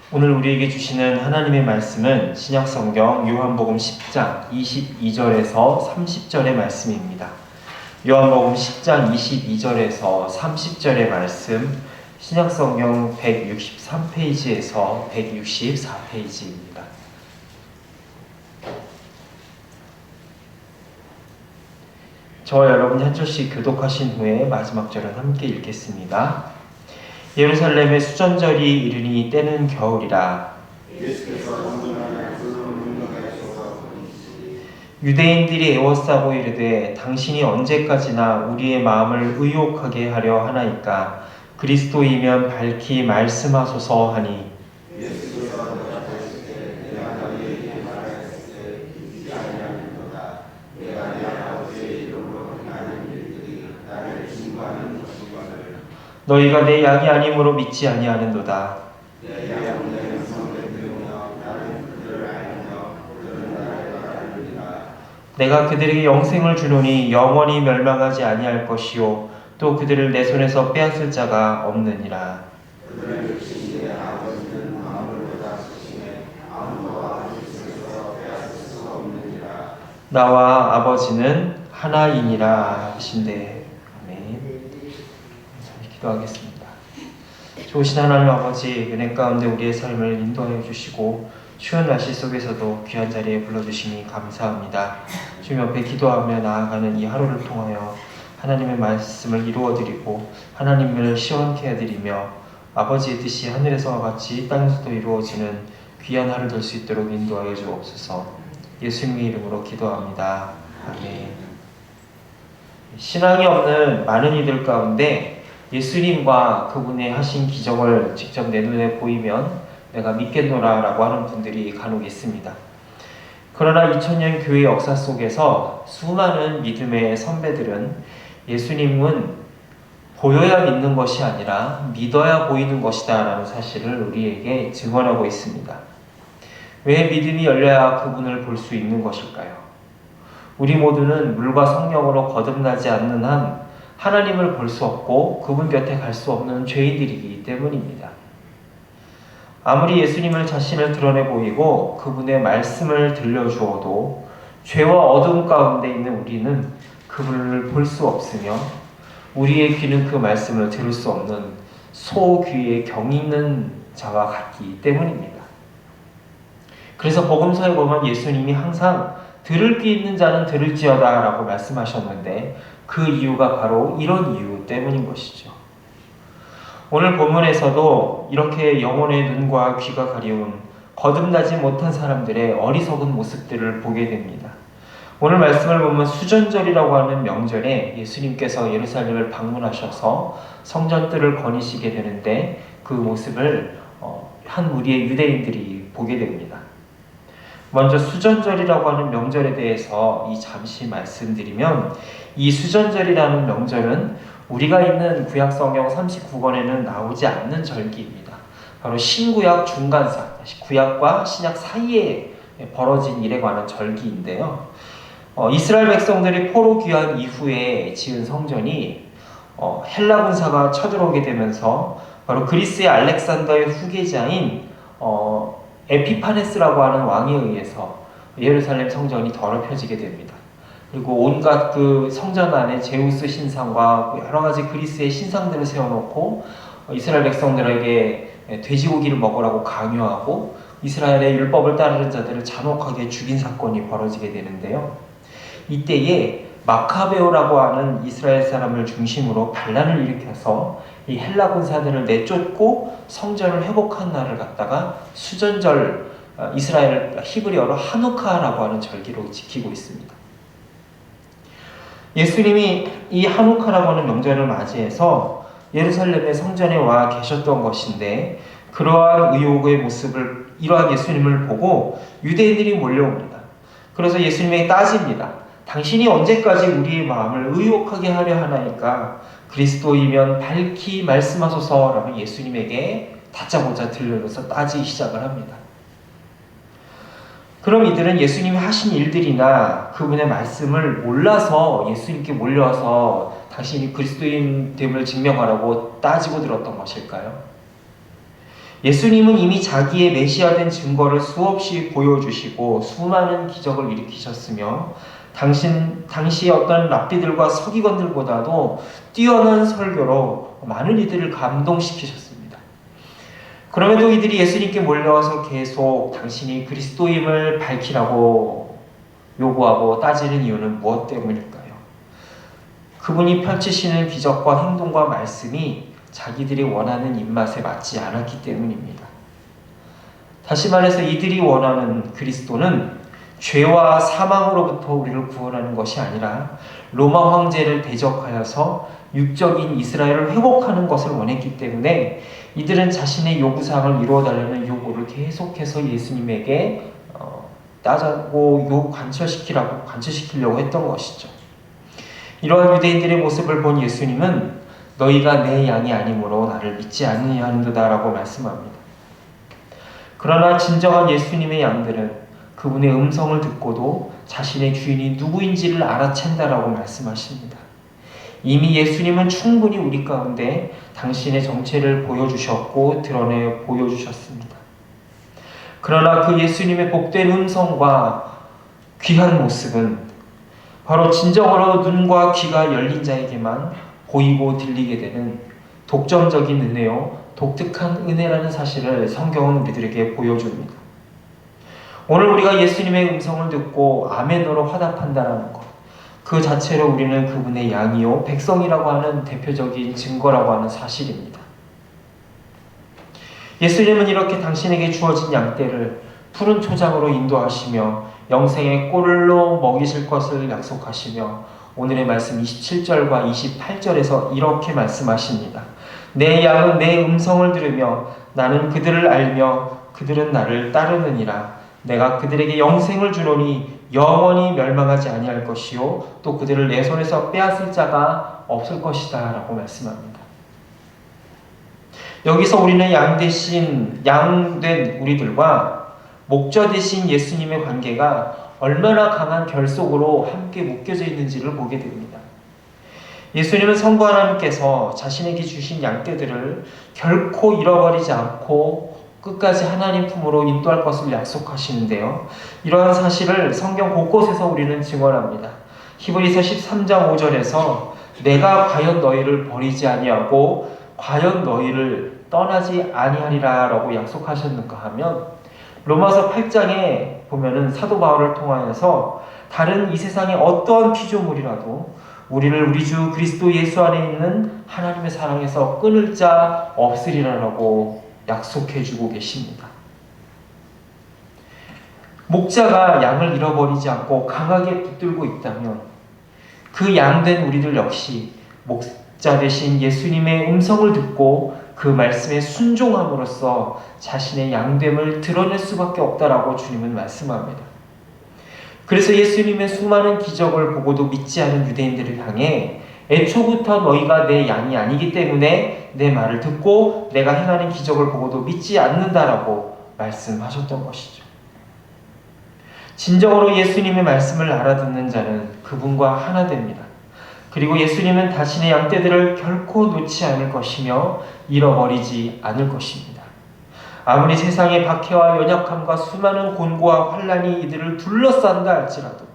오늘 우리에게 주시는 하나님의 말씀은 신약성경 요한복음 10장 22절에서 30절의 말씀입니다. 요한복음 10장 22절에서 30절의 말씀, 신약성경 163페이지에서 164페이지입니다. 저와 여러분이 한 절씩 교독하신 후에 마지막 절은 함께 읽겠습니다. 예루살렘의 수전절이 이르니 때는 겨울이라. 유대인들이 애워싸고 이르되 당신이 언제까지나 우리의 마음을 의혹하게 하려 하나이까. 그리스도이면 밝히 말씀하소서 하니. 너희가 내 양이 아님으로 믿지 아니하는도다. 내가 그들에게 영생을 주노니 영원히 멸망하지 아니할 것이요 또 그들을 내 손에서 빼앗을 자가 없느니라. 나와 아버지는 하나이니라 하신대. 기도하겠습니다. 좋으신 하나님 아버지, 은혜 가운데 우리의 삶을 인도하여 주시고 추운 날씨 속에서도 귀한 자리에 불러주시니 감사합니다. 주님 앞에 기도하며 나아가는 이 하루를 통하여 하나님의 말씀을 이루어드리고 하나님을 시원케 해드리며 아버지의 뜻이 하늘에서와 같이 땅에서도 이루어지는 귀한 하루 될 수 있도록 인도하여 주옵소서. 예수님의 이름으로 기도합니다. 아멘. 신앙이 없는 많은 이들 가운데 예수님과 그분의 하신 기적을 직접 내 눈에 보이면 내가 믿겠노라 라고 하는 분들이 간혹 있습니다. 그러나 2000년 교회 역사 속에서 수많은 믿음의 선배들은 예수님은 보여야 믿는 것이 아니라 믿어야 보이는 것이다 라는 사실을 우리에게 증언하고 있습니다. 왜 믿음이 열려야 그분을 볼 수 있는 것일까요? 우리 모두는 물과 성령으로 거듭나지 않는 한 하나님을 볼 수 없고 그분 곁에 갈 수 없는 죄인들이기 때문입니다. 아무리 예수님을 자신을 드러내 보이고 그분의 말씀을 들려주어도 죄와 어둠 가운데 있는 우리는 그분을 볼 수 없으며 우리의 귀는 그 말씀을 들을 수 없는 소귀에 경 있는 자와 같기 때문입니다. 그래서 복음서에 보면 예수님이 항상 들을 귀 있는 자는 들을지어다 라고 말씀하셨는데 그 이유가 바로 이런 이유 때문인 것이죠. 오늘 본문에서도 이렇게 영혼의 눈과 귀가 가리운 거듭나지 못한 사람들의 어리석은 모습들을 보게 됩니다. 오늘 말씀을 보면 수전절이라고 하는 명절에 예수님께서 예루살렘을 방문하셔서 성전들을 거니시게 되는데 그 모습을 한 무리의 유대인들이 보게 됩니다. 먼저 수전절이라고 하는 명절에 대해서 잠시 말씀드리면 이 수전절이라는 명절은 우리가 있는 구약성경 39권에는 나오지 않는 절기입니다. 바로 신구약 중간사, 구약과 신약 사이에 벌어진 일에 관한 절기인데요. 이스라엘 백성들이 포로 귀환 이후에 지은 성전이 헬라 군사가 쳐들어오게 되면서 바로 그리스의 알렉산더의 후계자인 에피파네스라고 하는 왕에 의해서 예루살렘 성전이 더럽혀지게 됩니다. 그리고 온갖 그 성전 안에 제우스 신상과 여러 가지 그리스의 신상들을 세워놓고 이스라엘 백성들에게 돼지고기를 먹으라고 강요하고 이스라엘의 율법을 따르는 자들을 잔혹하게 죽인 사건이 벌어지게 되는데요. 이때에 마카베오라고 하는 이스라엘 사람을 중심으로 반란을 일으켜서 이 헬라 군사들을 내쫓고 성전을 회복한 날을 갖다가 수전절, 이스라엘 히브리어로 하누카라고 하는 절기로 지키고 있습니다. 예수님이 이 하누카라고 하는 명절을 맞이해서 예루살렘의 성전에 와 계셨던 것인데 그러한 의혹의 모습을 이러한 예수님을 보고 유대인들이 몰려옵니다. 그래서 예수님에게 따집니다. 당신이 언제까지 우리의 마음을 의혹하게 하려 하나이까. 그리스도이면 밝히 말씀하소서라고 예수님에게 다짜고짜 들려서 따지기 시작을 합니다. 그럼 이들은 예수님이 하신 일들이나 그분의 말씀을 몰라서 예수님께 몰려와서 당신이 그리스도인 됨을 증명하라고 따지고 들었던 것일까요? 예수님은 이미 자기의 메시아된 증거를 수없이 보여주시고 수많은 기적을 일으키셨으며 당시 어떤 랍비들과 서기관들보다도 뛰어난 설교로 많은 이들을 감동시키셨습니다. 그럼에도 이들이 예수님께 몰려와서 계속 당신이 그리스도임을 밝히라고 요구하고 따지는 이유는 무엇 때문일까요? 그분이 펼치시는 기적과 행동과 말씀이 자기들이 원하는 입맛에 맞지 않았기 때문입니다. 다시 말해서 이들이 원하는 그리스도는 죄와 사망으로부터 우리를 구원하는 것이 아니라 로마 황제를 대적하여서 육적인 이스라엘을 회복하는 것을 원했기 때문에 이들은 자신의 요구사항을 이루어달라는 요구를 계속해서 예수님에게 따지고 관철시키려고 했던 것이죠. 이러한 유대인들의 모습을 본 예수님은 너희가 내 양이 아니므로 나를 믿지 않느냐는도다 라고 말씀합니다. 그러나 진정한 예수님의 양들은 그분의 음성을 듣고도 자신의 주인이 누구인지를 알아챈다라고 말씀하십니다. 이미 예수님은 충분히 우리 가운데 당신의 정체를 보여주셨고 드러내 보여주셨습니다. 그러나 그 예수님의 복된 음성과 귀한 모습은 바로 진정으로 눈과 귀가 열린 자에게만 보이고 들리게 되는 독점적인 은혜요, 독특한 은혜라는 사실을 성경은 우리들에게 보여줍니다. 오늘 우리가 예수님의 음성을 듣고 아멘으로 화답한다는 것, 그 자체로 우리는 그분의 양이요 백성이라고 하는 대표적인 증거라고 하는 사실입니다. 예수님은 이렇게 당신에게 주어진 양떼를 푸른 초장으로 인도하시며 영생의 꼴로 먹이실 것을 약속하시며 오늘의 말씀 27절과 28절에서 이렇게 말씀하십니다. 내 양은 내 음성을 들으며 나는 그들을 알며 그들은 나를 따르느니라. 내가 그들에게 영생을 주노니 영원히 멸망하지 아니할 것이요 또 그들을 내 손에서 빼앗을 자가 없을 것이다 라고 말씀합니다. 여기서 우리는 양된 우리들과 목자 되신 예수님의 관계가 얼마나 강한 결속으로 함께 묶여져 있는지를 보게 됩니다. 예수님은 성부 하나님께서 자신에게 주신 양떼들을 결코 잃어버리지 않고 끝까지 하나님 품으로 인도할 것을 약속하시는데요. 이러한 사실을 성경 곳곳에서 우리는 증언합니다. 히브리서 13장 5절에서 내가 과연 너희를 버리지 아니하고 과연 너희를 떠나지 아니하리라 라고 약속하셨는가 하면 로마서 8장에 보면은 사도 바울을 통하여서 다른 이 세상의 어떠한 피조물이라도 우리를 우리 주 그리스도 예수 안에 있는 하나님의 사랑에서 끊을 자 없으리라라고 약속해주고 계십니다. 목자가 양을 잃어버리지 않고 강하게 붙들고 있다면 그 양된 우리들 역시 목자 되신 예수님의 음성을 듣고 그 말씀에 순종함으로써 자신의 양됨을 드러낼 수밖에 없다라고 주님은 말씀합니다. 그래서 예수님의 수많은 기적을 보고도 믿지 않은 유대인들을 향해 애초부터 너희가 내 양이 아니기 때문에 내 말을 듣고 내가 행하는 기적을 보고도 믿지 않는다라고 말씀하셨던 것이죠. 진정으로 예수님의 말씀을 알아듣는 자는 그분과 하나 됩니다. 그리고 예수님은 자신의 양떼들을 결코 놓지 않을 것이며 잃어버리지 않을 것입니다. 아무리 세상의 박해와 연약함과 수많은 곤고와 환난이 이들을 둘러싼다 할지라도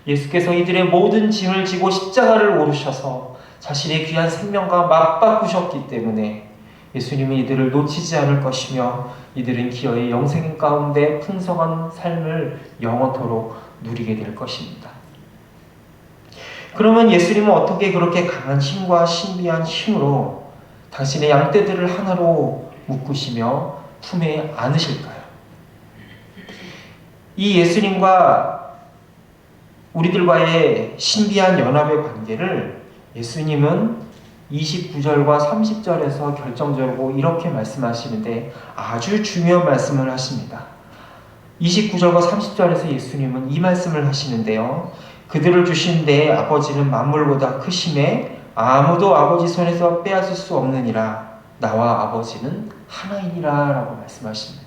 예수께서 이들의 모든 짐을 지고 십자가를 오르셔서 자신의 귀한 생명과 맞바꾸셨기 때문에 예수님이 이들을 놓치지 않을 것이며 이들은 기어이 영생 가운데 풍성한 삶을 영원토록 누리게 될 것입니다. 그러면 예수님은 어떻게 그렇게 강한 힘과 신비한 힘으로 당신의 양떼들을 하나로 묶으시며 품에 안으실까요? 이 예수님과 우리들과의 신비한 연합의 관계를 예수님은 29절과 30절에서 결정적으로 이렇게 말씀하시는데 아주 중요한 말씀을 하십니다. 29절과 30절에서 예수님은 이 말씀을 하시는데요. 그들을 주신 내 아버지는 만물보다 크심에 아무도 아버지 손에서 빼앗을 수 없느니라. 나와 아버지는 하나이니라 라고 말씀하십니다.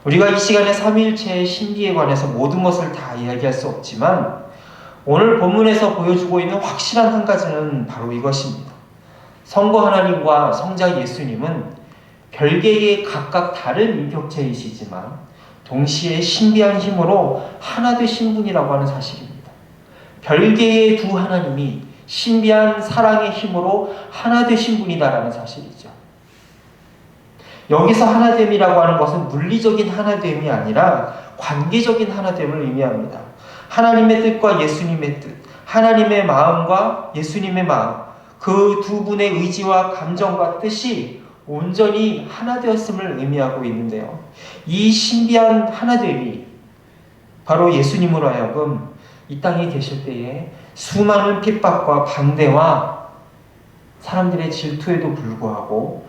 우리가 이 시간에 삼위일체의 신비에 관해서 모든 것을 다 이야기할 수 없지만 오늘 본문에서 보여주고 있는 확실한 한 가지는 바로 이것입니다. 성부 하나님과 성자 예수님은 별개의 각각 다른 인격체이시지만 동시에 신비한 힘으로 하나 되신 분이라고 하는 사실입니다. 별개의 두 하나님이 신비한 사랑의 힘으로 하나 되신 분이다라는 사실이죠. 여기서 하나됨이라고 하는 것은 물리적인 하나됨이 아니라 관계적인 하나됨을 의미합니다. 하나님의 뜻과 예수님의 뜻, 하나님의 마음과 예수님의 마음, 그 두 분의 의지와 감정과 뜻이 온전히 하나 되었음을 의미하고 있는데요. 이 신비한 하나됨이 바로 예수님으로 하여금 이 땅에 계실 때에 수많은 핍박과 반대와 사람들의 질투에도 불구하고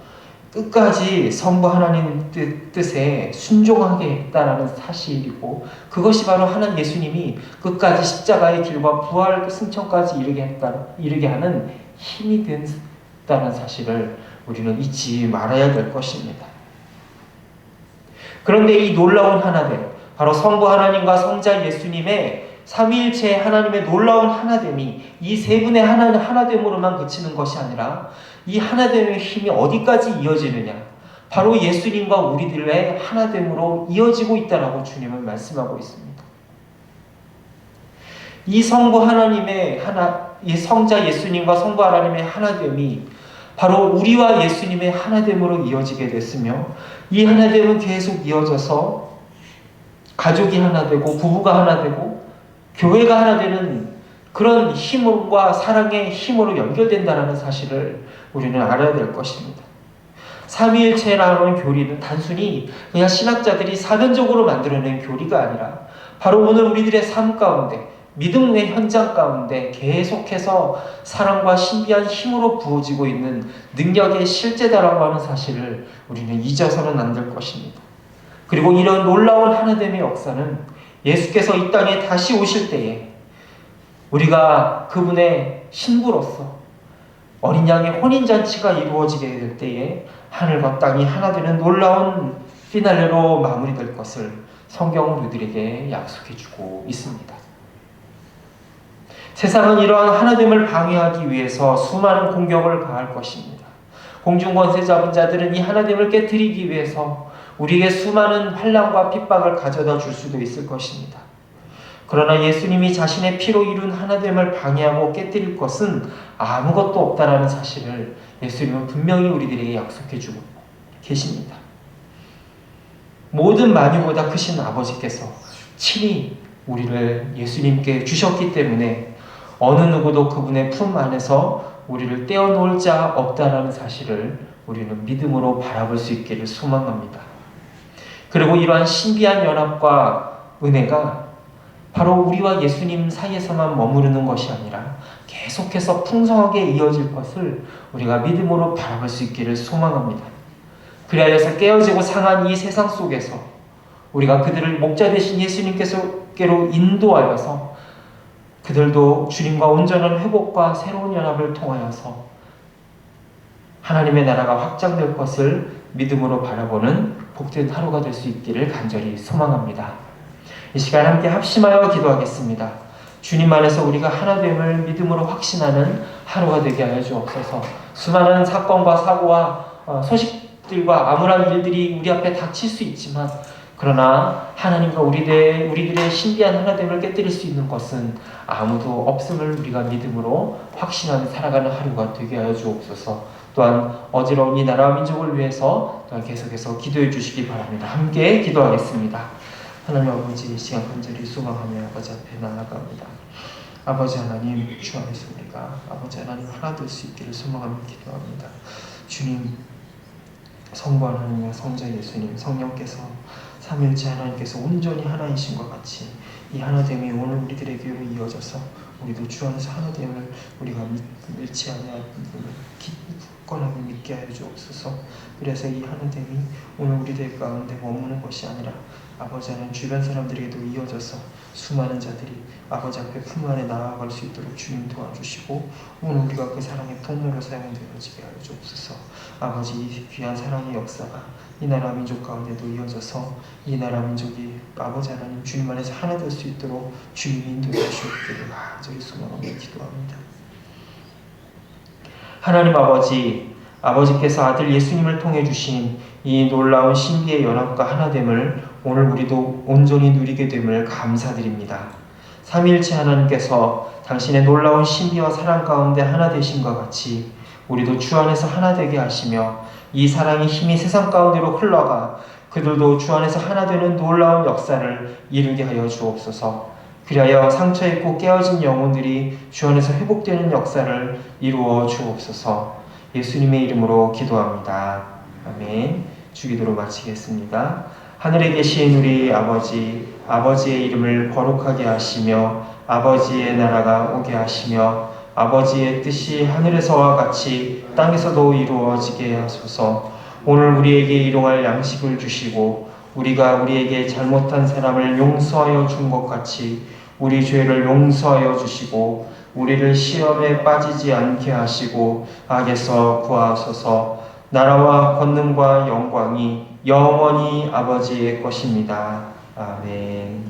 끝까지 성부 하나님 뜻에 순종하게 했다라는 사실이고, 그것이 바로 하나님 예수님이 끝까지 십자가의 길과 부활 승천까지 이르게 하는 힘이 된다는 사실을 우리는 잊지 말아야 될 것입니다. 그런데 이 놀라운 하나됨, 바로 성부 하나님과 성자 예수님의 삼위일체 하나님의 놀라운 하나됨이 이 세 분의 하나됨으로만 그치는 것이 아니라 이 하나됨의 힘이 어디까지 이어지느냐, 바로 예수님과 우리들의 하나됨으로 이어지고 있다라고 주님은 말씀하고 있습니다. 이 성부 하나님의 이 성자 예수님과 성부 하나님의 하나됨이 바로 우리와 예수님의 하나됨으로 이어지게 됐으며, 이 하나됨은 계속 이어져서 가족이 하나 되고 부부가 하나 되고 교회가 하나 되는 그런 힘과 사랑의 힘으로 연결된다는 사실을 우리는 알아야 될 것입니다. 삼위일체라는 교리는 단순히 그냥 신학자들이 사변적으로 만들어낸 교리가 아니라 바로 오늘 우리들의 삶 가운데, 믿음의 현장 가운데 계속해서 사랑과 신비한 힘으로 부어지고 있는 능력의 실제다라고 하는 사실을 우리는 잊어서는 안 될 것입니다. 그리고 이런 놀라운 하나됨의 역사는 예수께서 이 땅에 다시 오실 때에 우리가 그분의 신부로서 어린 양의 혼인잔치가 이루어지게 될 때에 하늘과 땅이 하나 되는 놀라운 피날레로 마무리될 것을 성경은 우리들에게 약속해주고 있습니다. 세상은 이러한 하나됨을 방해하기 위해서 수많은 공격을 가할 것입니다. 공중권세 잡은 자들은 이 하나됨을 깨뜨리기 위해서 우리에게 수많은 환난과 핍박을 가져다 줄 수도 있을 것입니다. 그러나 예수님이 자신의 피로 이룬 하나됨을 방해하고 깨뜨릴 것은 아무것도 없다라는 사실을 예수님은 분명히 우리들에게 약속해주고 계십니다. 모든 만유보다 크신 아버지께서 친히 우리를 예수님께 주셨기 때문에 어느 누구도 그분의 품 안에서 우리를 떼어놓을 자 없다라는 사실을 우리는 믿음으로 바라볼 수 있기를 소망합니다. 그리고 이러한 신비한 연합과 은혜가 바로 우리와 예수님 사이에서만 머무르는 것이 아니라 계속해서 풍성하게 이어질 것을 우리가 믿음으로 바라볼 수 있기를 소망합니다. 그리하여서 깨어지고 상한 이 세상 속에서 우리가 그들을 목자 되신 예수님께로 인도하여서 그들도 주님과 온전한 회복과 새로운 연합을 통하여서 하나님의 나라가 확장될 것을 믿음으로 바라보는 복된 하루가 될 수 있기를 간절히 소망합니다. 이 시간 함께 합심하여 기도하겠습니다. 주님 안에서 우리가 하나됨을 믿음으로 확신하는 하루가 되게 하여 주옵소서. 수많은 사건과 사고와 소식들과 암울한 일들이 우리 앞에 닥칠 수 있지만, 그러나 하나님과 우리들의 신비한 하나됨을 깨뜨릴 수 있는 것은 아무도 없음을 우리가 믿음으로 확신하며 살아가는 하루가 되게 하여 주옵소서. 또한 어지러운 이 나라와 민족을 위해서 또한 계속해서 기도해 주시기 바랍니다. 함께 기도하겠습니다. 하나님 아버지, 이 시간 간절히 소망하며 아버지 앞에 나아갑니다. 아버지 하나님, 주 안에서 우리가 아버지 하나님 하나 될 수 있기를 소망하며 기도합니다. 주님, 성부 하나님과 성자 예수님, 성령께서 삼위일체 하나님께서 온전히 하나이신 것 같이 이 하나됨이 오늘 우리들에게로 이어져서 우리도 주 안에서 하나됨을 우리가 잃지 아니하고 굳건하게 믿게 하여 주옵소서. 그래서 이 하나됨이 오늘 우리들 가운데 머무는 것이 아니라 아버지 하나님 주변 사람들에게도 이어져서 수많은 자들이 아버지 앞에 품 안에 나아갈 수 있도록 주님 도와주시고, 오늘 우리가 그 사랑의 통로로 사용되어지게 하여 주옵소서. 아버지, 이 귀한 사랑의 역사가 이 나라 민족 가운데도 이어져서 이 나라 민족이 아버지 하나님 주님 안에서 하나 될 수 있도록 주님이 인도해 주시기를 간절히 소망하며 기도합니다. 하나님 아버지께서 아들 예수님을 통해 주신 이 놀라운 신비의 연합과 하나됨을 오늘 우리도 온전히 누리게 됨을 감사드립니다. 삼위일체 하나님께서 당신의 놀라운 신비와 사랑 가운데 하나 되심과 같이 우리도 주 안에서 하나 되게 하시며 이 사랑의 힘이 세상 가운데로 흘러가 그들도 주 안에서 하나 되는 놀라운 역사를 이루게 하여 주옵소서. 그리하여 상처있고 깨어진 영혼들이 주 안에서 회복되는 역사를 이루어 주옵소서. 예수님의 이름으로 기도합니다. 아멘. 주기도로 마치겠습니다. 하늘에 계신 우리 아버지의 이름을 거룩하게 하시며 아버지의 나라가 오게 하시며 아버지의 뜻이 하늘에서와 같이 땅에서도 이루어지게 하소서. 오늘 우리에게 일용할 양식을 주시고 우리가 우리에게 잘못한 사람을 용서하여 준 것 같이 우리 죄를 용서하여 주시고 우리를 시험에 빠지지 않게 하시고 악에서 구하소서. 나라와 권능과 영광이 영원히 아버지의 것입니다. 아멘.